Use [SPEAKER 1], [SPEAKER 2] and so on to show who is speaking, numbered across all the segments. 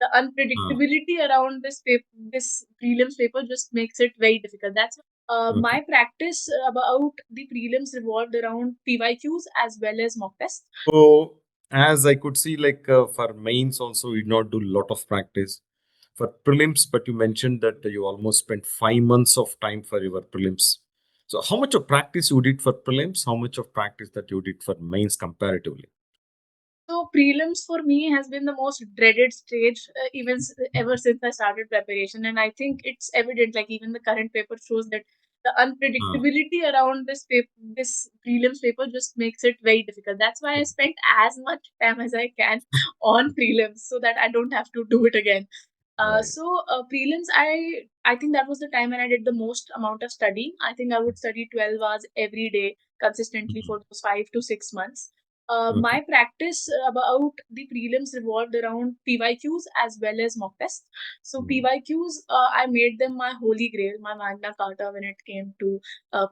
[SPEAKER 1] the unpredictability around this prelims paper just makes it very difficult. That's my practice about the prelims revolved around PYQs as well as mock tests.
[SPEAKER 2] So, as I could see, for mains also, you did not do a lot of practice for prelims, but you mentioned that you almost spent 5 months of time for your prelims. So, how much of practice you did for prelims? How much of practice that you did for mains comparatively?
[SPEAKER 1] So prelims for me has been the most dreaded stage ever since I started preparation, and I think it's evident. Like even the current paper shows that the unpredictability around this prelims paper just makes it very difficult. That's why I spent as much time as I can on prelims so that I don't have to do it again.
[SPEAKER 2] Right.
[SPEAKER 1] So prelims, I think that was the time when I did the most amount of studying. I think I would study 12 hours every day consistently for those 5 to 6 months.
[SPEAKER 2] Okay.
[SPEAKER 1] My practice about the prelims revolved around PYQs as well as mock tests. So PYQs, I made them my holy grail, my Magna Carta when it came to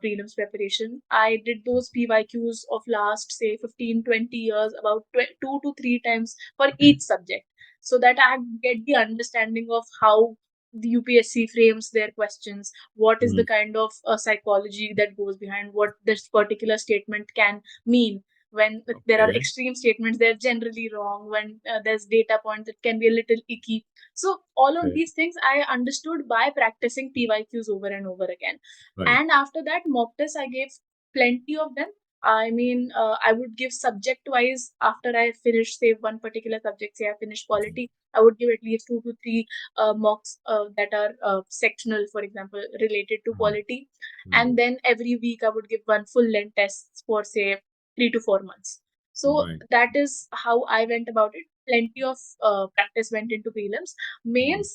[SPEAKER 1] prelims preparation. I did those PYQs of last say 15, 20 years about 2 to 3 times for each subject, so that I get the understanding of how the UPSC frames their questions, what is the kind of psychology that goes behind what this particular statement can mean. When there are
[SPEAKER 2] Okay.
[SPEAKER 1] extreme statements, they're generally wrong. When there's data points, it can be a little icky. So all of
[SPEAKER 2] Okay.
[SPEAKER 1] these things I understood by practicing PYQs over and over again.
[SPEAKER 2] Right.
[SPEAKER 1] And after that, mock tests, I gave plenty of them. I mean, I would give subject wise after I finish, say, one particular subject, say I finish polity, I would give at least 2 to 3 mocks that are sectional, for example, related to polity. And then every week I would give one full length test for, say, 3 to 4 months. So
[SPEAKER 2] Right.
[SPEAKER 1] that is how I went about it. Plenty of practice went into prelims. Mains,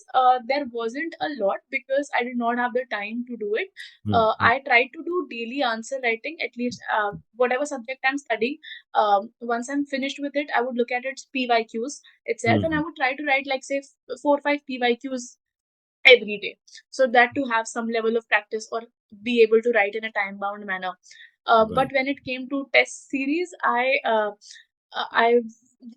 [SPEAKER 1] there wasn't a lot because I did not have the time to do it. I tried to do daily answer writing, at least whatever subject I'm studying. Once I'm finished with it, I would look at its PYQs itself, and I would try to write like say 4 or 5 PYQs every day, so that to have some level of practice or be able to write in a time bound manner. But
[SPEAKER 2] Right.
[SPEAKER 1] when it came to test series, I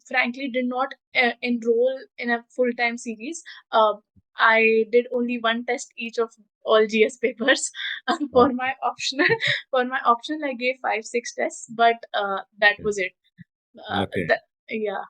[SPEAKER 1] frankly did not enroll in a full time series. Uh, I did only one test each of all GS papers.
[SPEAKER 2] Oh,
[SPEAKER 1] For my optional, for my optional, I gave 5, 6 tests, but that
[SPEAKER 2] okay.
[SPEAKER 1] was it.
[SPEAKER 2] Okay.
[SPEAKER 1] That, yeah.